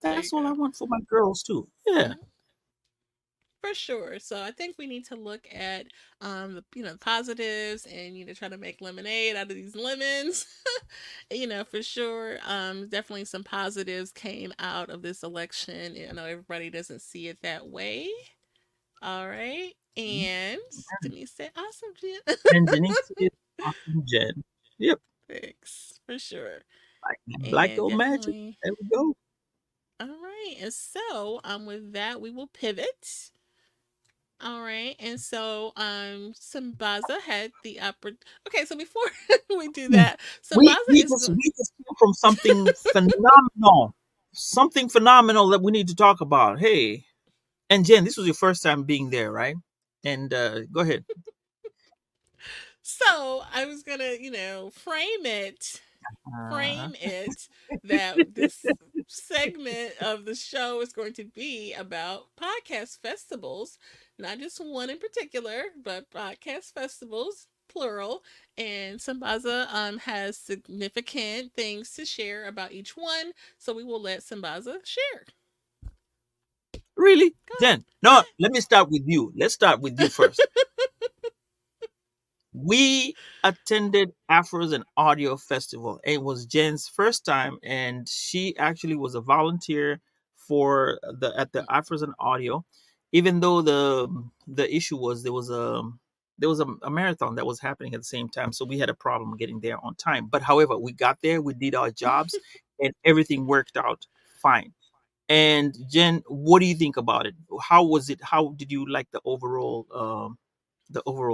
There That's you all I go. want for my girls too. Yeah. Mhm. For sure. So I think we need to look at the positives, and try to make lemonade out of these lemons. For sure. Definitely some positives came out of this election. I know everybody doesn't see it that way. All right. And Denise said, "Awesome, Jen." And Janice is awesome, Jen. Yep. Thanks for sure. Black And Girl Magic. definitely. There we go. All right. And so, with that, we will pivot. All right, and so Sambaza had the opera. Okay, so before we do Hmm. that, We Sambaza we is just going. we just came from something phenomenal that we need to talk about. Hey, and Jen, this was your first time being there, right? And go ahead. So I was gonna, Uh, frame it that this segment of the show is going to be about podcast festivals, not just one in particular, but podcast festivals, plural. And Sambaza has significant things to share about each one, so we will let Sambaza share. really, Go ahead. Jen? No, let me start with you. Let's start with you first. We attended Afros and Audio Festival. It was Jen's first time, and she actually was a volunteer for the at the Afros and Audio. Even though the issue was there was a marathon that was happening at the same time, so we had a problem getting there on time. But however, we got there, we did our jobs, and everything worked out fine. And Jen, what do you think about it? How was it? How did you like the overall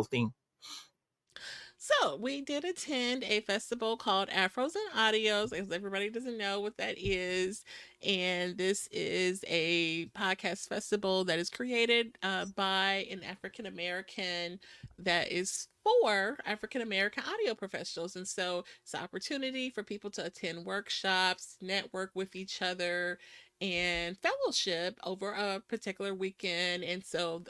thing? So we did attend a festival called Afros and Audios, as everybody doesn't know what that is. And this is a podcast festival that is created by an African American that is for African American audio professionals. And so it's an opportunity for people to attend workshops, network with each other, and fellowship over a particular weekend. And so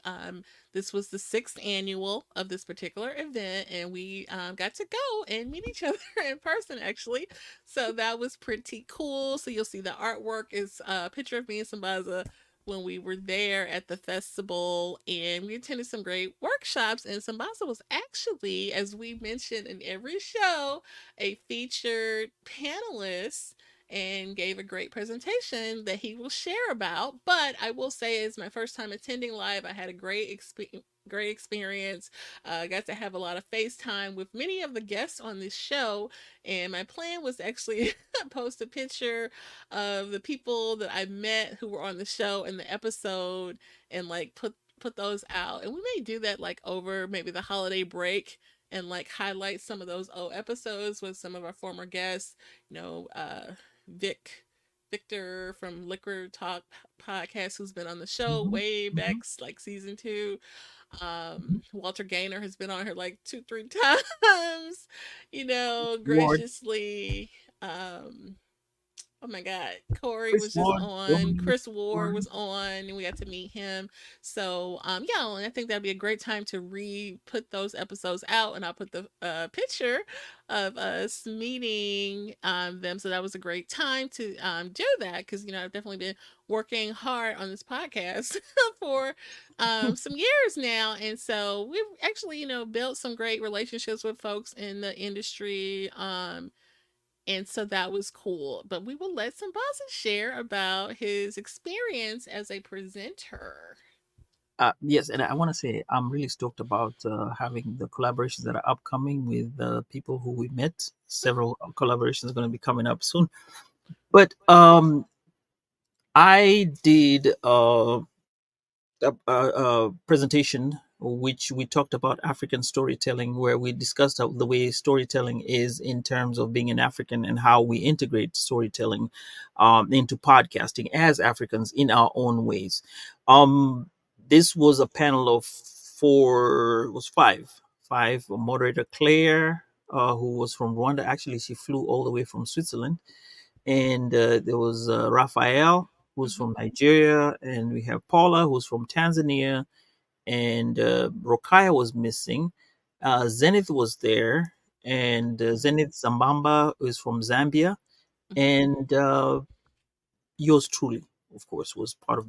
this was the sixth annual of this particular event, and we got to go and meet each other in person, actually. So that was pretty cool. So you'll see the artwork is a picture of me and Sambaza when we were there at the festival, and we attended some great workshops. And Sambaza was actually, as we mentioned in every show, a featured panelist and gave a great presentation that he will share about. But I will say, it's my first time attending live. I had a great experience. Got to have a lot of FaceTime with many of the guests on this show, and my plan was actually post a picture of the people that I met who were on the show in the episode, and like put those out. And we may do that like over maybe the holiday break, and like highlight some of those old episodes with some of our former guests. You know, Vic Victor from Liquor Talk podcast, who's been on the show Mhm, way mhm, back, like season two. mhm. Walter Gaynor has been on her like two, three times, Ward, graciously. Um, Oh my God. Corey Chris was just Ward, on. Dominic Chris Ward Ward. was on, and we got to meet him. So, yeah, and I think that'd be a great time to re-put those episodes out, and I'll put the picture of us meeting them. So that was a great time to do that, because I've definitely been working hard on this podcast for some years now, and so we've actually built some great relationships with folks in the industry. And so that was cool. But we will let Sambaza share about his experience as a presenter. Yes, and I want to say I'm really stoked about having the collaborations that are upcoming with the people who we met. Several collaborations are going to be coming up soon. But I did a presentation which we talked about African storytelling, where we discussed how the way storytelling is in terms of being an African and how we integrate storytelling into podcasting as Africans in our own ways. Um, this was a panel of four, it was five. Moderator Claire, who was from Rwanda. Actually, she flew all the way from Switzerland. And there was Raphael, who's Mm-hmm. from Nigeria, and we have Paula, who's from Tanzania, and Rokaya was missing. Zenith was there, and Zenith Zambamba is from Zambia, Mm-hmm. and yours truly, of course, was part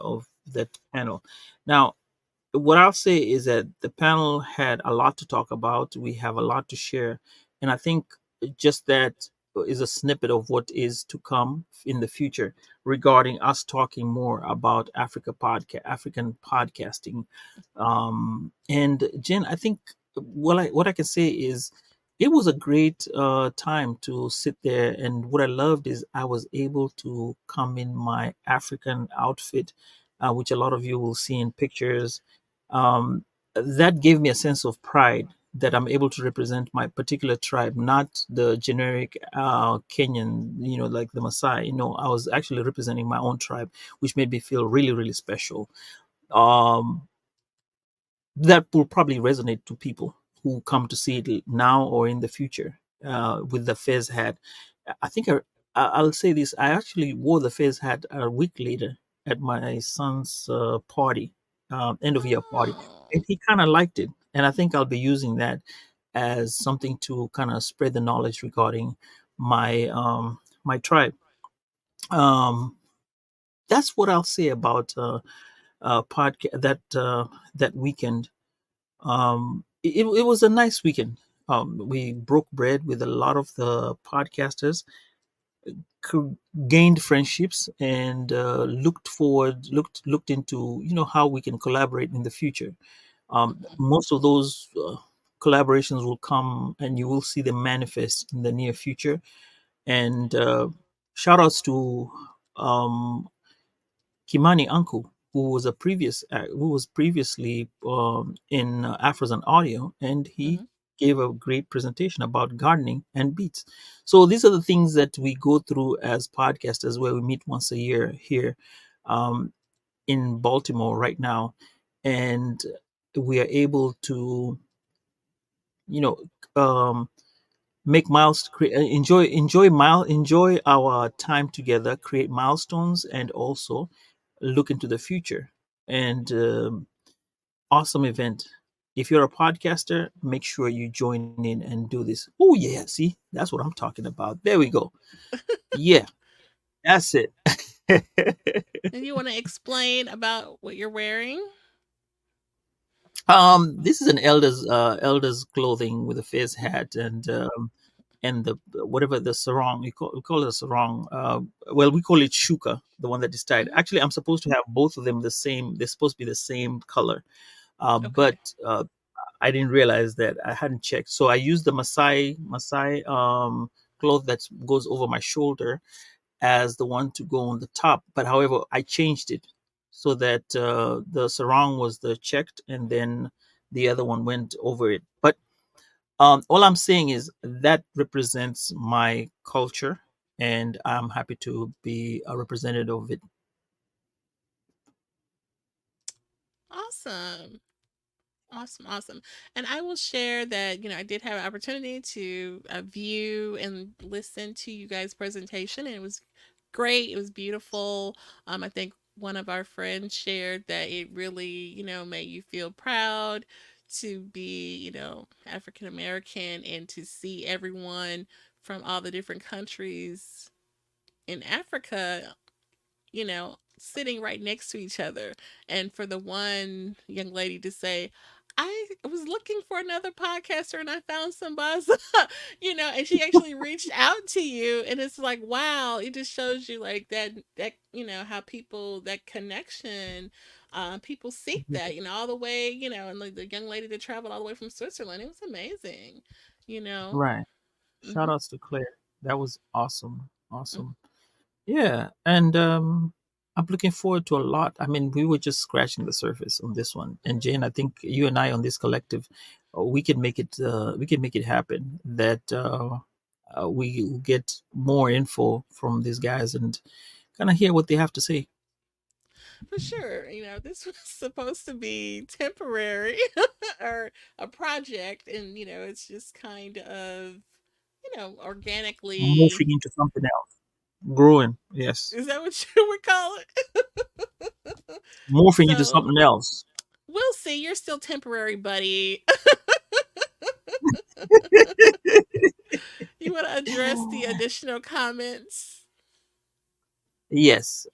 of that panel. Now, what I'll say is that the panel had a lot to talk about. We have a lot to share. And I think just that is a snippet of what is to come in the future regarding us talking more about African podcasting. And Jen, I think what I can say is it was a great time to sit there. And what I loved is I was able to come in my African outfit, which a lot of you will see in pictures. That gave me a sense of pride that I'm able to represent my particular tribe, not the generic Kenyan, like the Maasai. I was actually representing my own tribe, which made me feel really, really special. Um, that will probably resonate to people who come to see it now or in the future with the Fez hat. I think I'll say this. I actually wore the Fez hat a week later at my son's party, end of year party, Oh. and he kind of liked it. And I think I'll be using that as something to kind of spread the knowledge regarding my tribe. Um, that's what I'll say about podcast that weekend. It was a nice weekend. We broke bread with a lot of the podcasters, gained friendships, and looked into how we can collaborate in the future. Mm-hmm. Most of those collaborations will come, and you will see them manifest in the near future. And shout outs to um, Kimani Uncle, who was previously in Afros and Audio, and he Mm-hmm. gave a great presentation about gardening and beets. So these are the things that we go through as podcasters, where we meet once a year here, um, in Baltimore right now, and we are able to, you know, um, make enjoy our time together, create milestones, and also look into the future. And awesome event. If you're a podcaster, make sure you join in and do this. Oh yeah, see, that's what I'm talking about. There we go. Yeah, that's it. And you want to explain about what you're wearing? This is an elder's clothing with a face hat and the whatever the sarong, we call it a sarong. Well, we call it shuka, the one that is tied. Hmm. Actually, I'm supposed to have both of them the same. They're supposed to be the same color, but Okay. I didn't realize that. I hadn't checked, so I used the Masai cloth that goes over my shoulder as the one to go on the top. But however, I changed it so that the sarong was the checked, and then the other one went over it. But all I'm saying is that represents my culture, and I'm happy to be a representative of it. Awesome. Awesome, awesome. And I will share that, I did have an opportunity to view and listen to you guys' presentation, and it was great. It was beautiful. I think one of our friends shared that it really, made you feel proud to be, African American, and to see everyone from all the different countries in Africa, sitting right next to each other. And for the one young lady to say, I was looking for another podcaster and I found Sambaza, and she actually reached out to you. And it's like, wow, it just shows you like that, how people, that connection, people seek that, all the way, and like the young lady that traveled all the way from Switzerland, it was amazing, you know. Right. Shout Hmm. outs to Claire. That was awesome. Awesome. Yeah, and I'm looking forward to a lot. I mean, we were just scratching the surface on this one. And Jane, I think you and I on this collective, we can make it. We can make it happen. That we will get more info from these guys and kind of hear what they have to say. For sure. This was supposed to be temporary or a project, and it's just kind of, organically. Morphing into something else, growing. Yes, Is that what you would call it? morphing into So something else. we'll see. You're still temporary, buddy. You want to address the additional comments? Yes.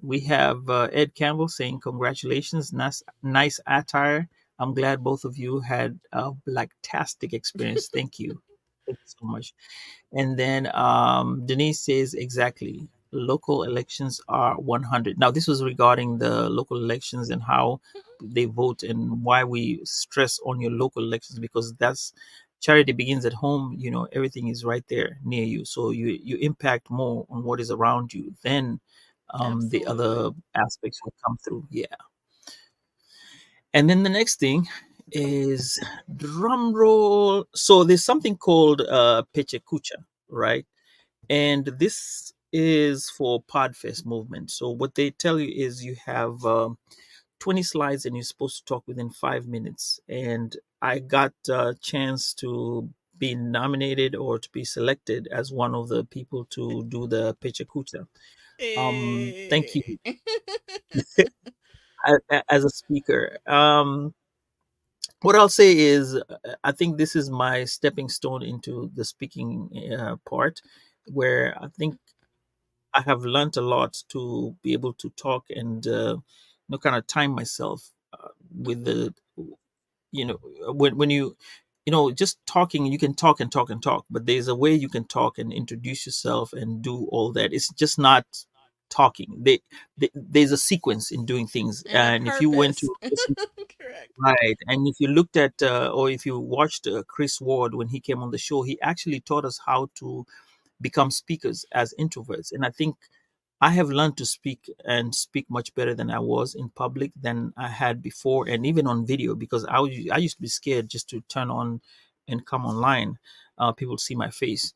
We have Ed Campbell saying, "Congratulations, nice attire. I'm glad both of you had a blacktastic experience. Thank you. Thank you so much." And then Denise says, "Exactly. Local elections are 100." Now, this was regarding the local elections and how they vote and why we stress on your local elections, because that's charity begins at home. Everything is right there near you. So you impact more on what is around you than the other Absolutely. aspects will come through. Yeah. And then the next thing is drum roll. So there's something called Peche Kucha, right? And this is for Podfest movement. So what they tell you is you have 20 slides and you're supposed to talk within 5 minutes. And I got a chance to be nominated or to be selected as one of the people to do the Pecha Kucha. Thank you Eh. as a speaker. What I'll say is, I think this is my stepping stone into the speaking part, where I think I have learned a lot to be able to talk and kind of time myself with the when you just talking. You can talk and talk and talk, but there's a way you can talk and introduce yourself and do all that. It's just not talking. There's a sequence in doing things, And a and if you went purpose. to listen. Correct. Right. And if you looked at, or if you watched Chris Ward when he came on the show, he actually taught us how to become speakers as introverts. And I think I have learned to speak and speak much better than I was in public than I had before, and even on video, because I used to be scared just to turn on and come online. People see my face,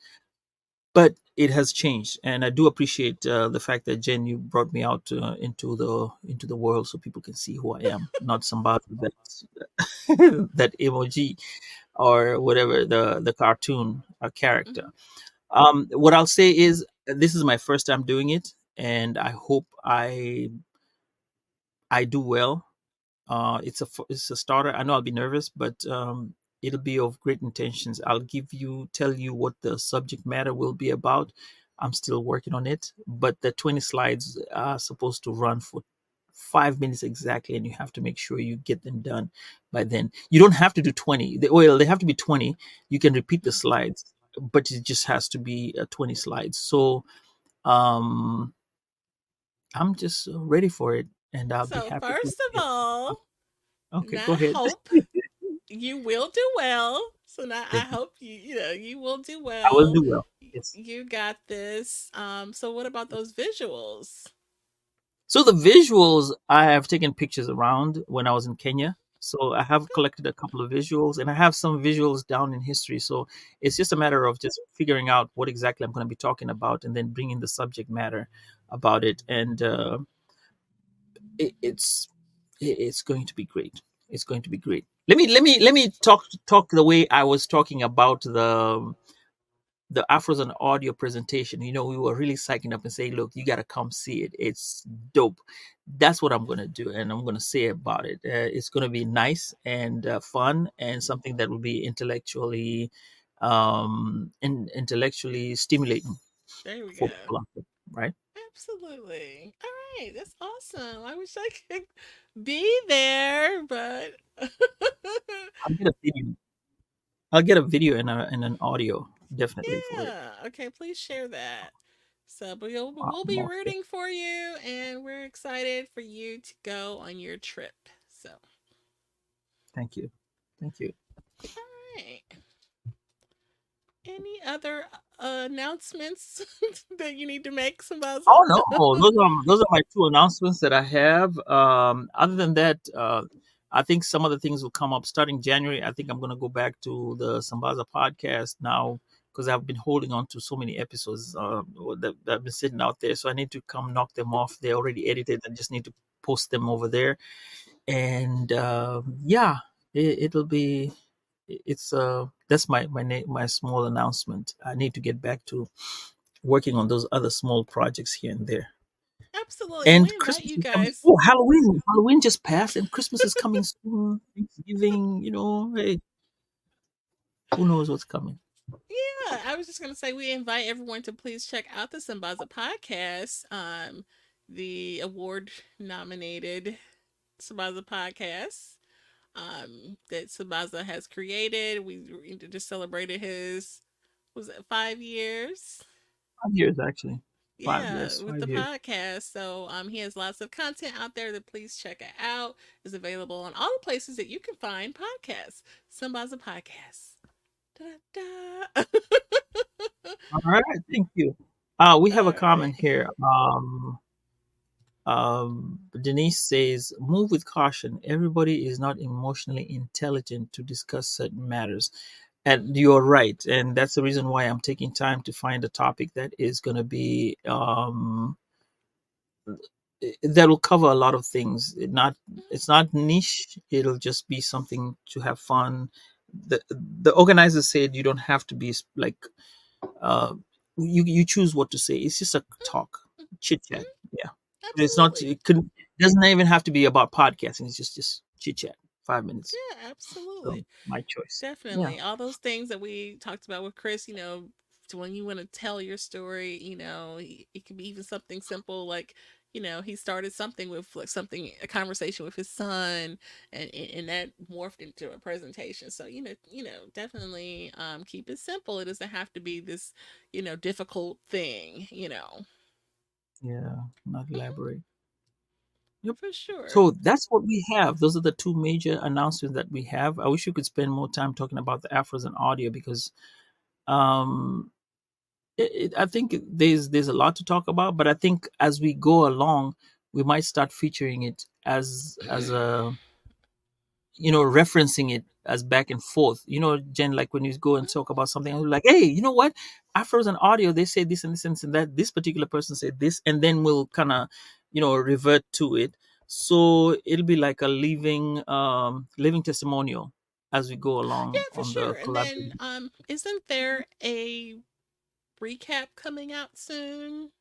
but it has changed, and I do appreciate the fact that Jen, you brought me out into the world so people can see who I am, not somebody that that emoji or whatever the cartoon character. Mhm. What I'll say is this is my first time doing it, and I hope I do well. It's a starter. I know I'll be nervous, but it'll be of great intentions. I'll tell you what the subject matter will be about. I'm still working on it, but the 20 slides are supposed to run for 5 minutes exactly, and you have to make sure you get them done by then. You don't have to do 20. Well, they have to be 20. You can repeat the Mhm. slides, but it just has to be 20 slides. So um, I'm just ready for it, and I'll be So happy to first of get. all, Okay, go not ahead. hope, you will do well. So now I Thank you. hope you will do I will well. do well. Yes. You got this. So what about those visuals? So the visuals, I have taken pictures around when I was in Kenya. So I have collected a couple of visuals, and I have some visuals down in history. So it's just a matter of just figuring out what exactly I'm going to be talking about, and then bringing the subject matter about it. And it, it's it's going to be great. It's going to be great. Let me talk the way I was talking about the Afros and audio presentation. We were really psyching up and saying, look, you got to come see it. It's dope. That's what I'm going to do. And I'm going to say about it. It's going to be nice and fun, and something that will be intellectually stimulating There we for go. people out there, right? Absolutely. All right, that's awesome. I wish I could be there, but I'll get a video. I'll get a video and an audio definitely for it. yeah. Okay, please share that. So, but we'll be Okay. rooting for you, and we're excited for you to go on your trip. So, all Thank you. Thank you. right. Any other announcements that you need to make, Sambaza? Oh no, those are my two announcements that I have. Other than that, I think some other things will come up starting January. I think I'm going to go back to the Sambaza podcast now because I've been holding on to so many episodes that have been sitting out there. So I need to come knock them off. They're already edited. I just need to post them over there. And yeah, it'll be. It's that's my small announcement. I need to get back to working on those other small projects here and there. Absolutely. And we And invite Christmas you is coming. guys. Oh, Halloween! Halloween just passed, and Christmas is coming soon. Thanksgiving, hey, who knows what's coming? Yeah, I was just gonna say we invite everyone to please check out the Sambaza podcast, the award nominated Sambaza podcast that Sambaza has created. We just celebrated his, was it 5 years? 5 years, actually. Five, Yeah, yes, with the 5 years. podcast. So he has lots of content out there that please check it out. It's available on all the places that you can find podcasts. Sambaza Podcast. Da-da-da. All right, thank you. We have a All comment right. here. Denise says, "Move with caution. Everybody is not emotionally intelligent to discuss certain matters." And you're right, and that's the reason why I'm taking time to find a topic that is going to be that will cover a lot of things. It's not niche. It'll just be something to have fun. The organizers said you don't have to be like uh, you choose what to say. It's just a talk, chit chat. Mhm. Yeah, it's not. Absolutely. It doesn't even have to be about podcasting. It's just chit chat. 5 minutes. Yeah, So absolutely. my choice. Yeah. Definitely. All those things that we talked about with Chris, when you want to tell your story, it can be even something simple like, he started something with like something, a conversation with his son, and that morphed into a presentation. So, definitely keep it simple. It doesn't have to be this, difficult thing. Yeah. Not Mhm, elaborate. Yep. for sure. So that's what we have. Those are the two major announcements that we have. I wish we could spend more time talking about the Afros and audio because um, I think there's a lot to talk about, but I think as we go along, we might start featuring it as a, referencing it as back and forth. Jen, like when you go and talk about something, I'm like, hey, you know what? Afros and audio, they say this and this and this and that. This particular person said this, and then we'll kind of, revert to it. So it'll be like a living testimonial as we go Yeah, along for on the sure. And then collaboration. isn't there a recap coming out soon?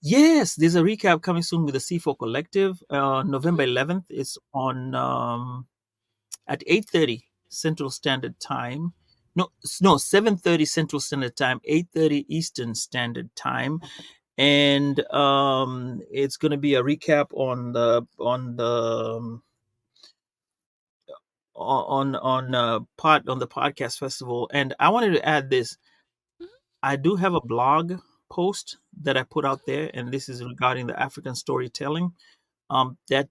Yes, there's a recap coming soon with the C4 Collective. November Mhm. 11th. It's on at 8:30 Central Standard Time. No, 7:30 Central Standard Time, 8:30 Eastern Standard Time, and it's going to be a recap on the podcast festival. And I wanted to add this. Mhm. I do have a blog post that I put out Mhm. there, and this is regarding the African storytelling. That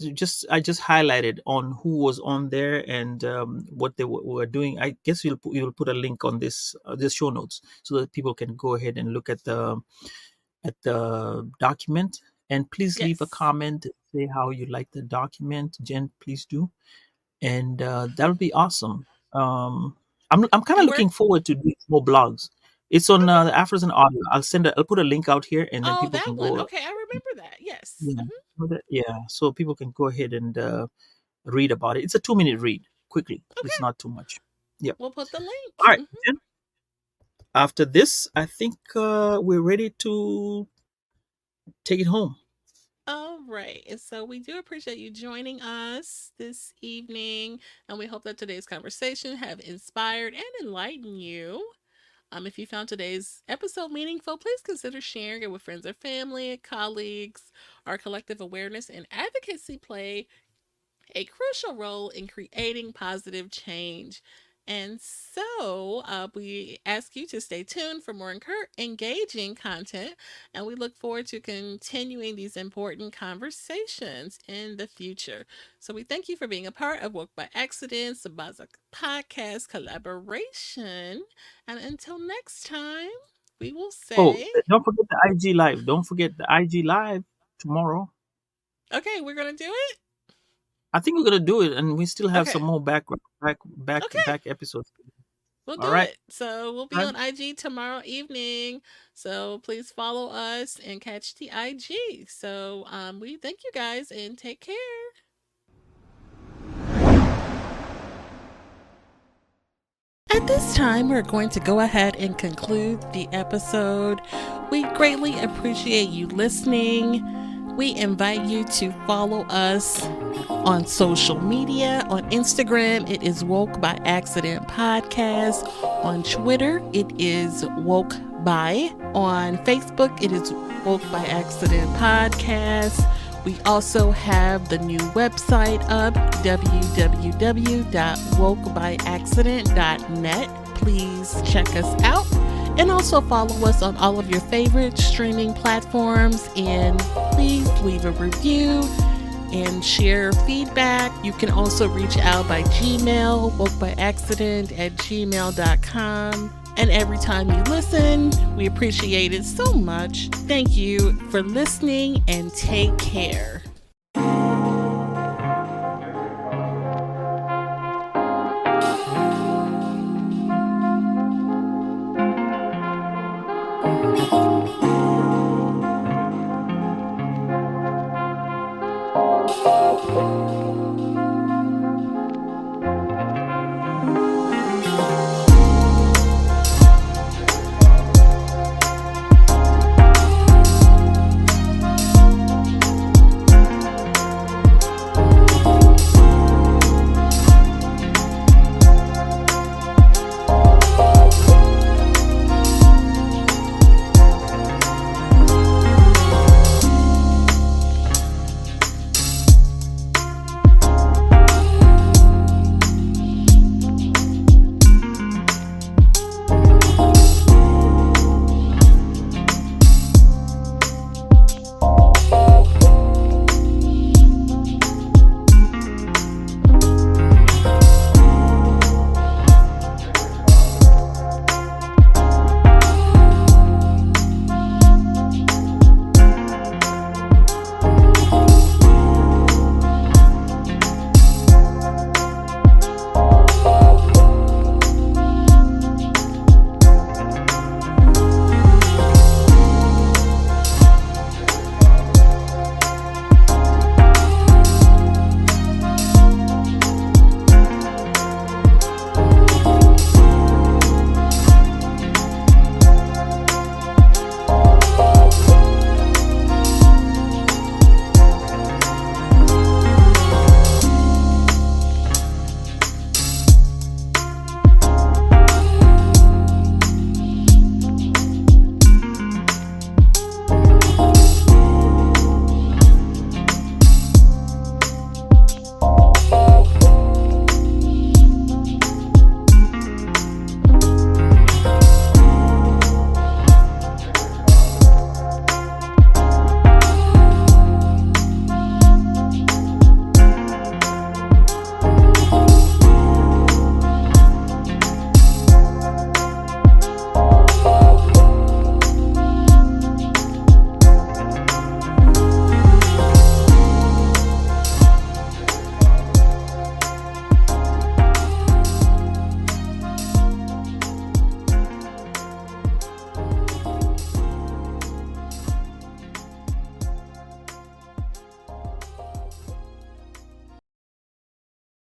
I just highlighted on who was on there and what they were doing. I guess you'll put a link on this show notes so that people can go ahead and look at the document. And please leave a Yes. comment, say how you like the document. Jen, please do, and that'll be awesome. I'm kind of Where? looking forward to doing more blogs. It's on Okay. the Afros and Audio. I'll put a link out here, and then Oh, people that can one. go. Okay, I remember that. Yes. Yeah, yeah. So people can go ahead and read about it. It's a 2-minute read, quickly. It's Okay, not too much. Yep. we'll put the All link. right. Then after this, I think we're ready to take it home. All right. And so we do appreciate you joining us this evening. And we hope that today's conversation have inspired and enlightened you. If you found today's episode meaningful, please consider sharing it with friends or family, colleagues. Our collective awareness and advocacy play a crucial role in creating positive change. And so we ask you to stay tuned for more engaging content, and we look forward to continuing these important conversations in the future. So we thank you for being a part of Woke by Accident, Sambaza Podcast collaboration. And until next time, we will Oh, say, don't forget the IG live. Don't forget the IG live tomorrow. okay, we're going to do it. I think we're gonna do it, and we still have Okay. some more back Okay. episodes. We'll All do right. it. So we'll All be right. on IG tomorrow evening. So please follow us and catch the IG. So we thank you guys and take care. At this time, we're going to go ahead and conclude the episode. We greatly appreciate you listening. We invite you to follow us on social media. On Instagram, it is Woke by Accident Podcast. On Twitter, it is Woke by. On Facebook, it is Woke by Accident Podcast. We also have the new website up, www.wokebyaccident.net. Please check us out. And also follow us on all of your favorite streaming platforms. And please leave a review and share feedback. You can also reach out by Gmail, wokebyaccident@gmail.com. And every time you listen, we appreciate it so much. Thank you for listening and take care.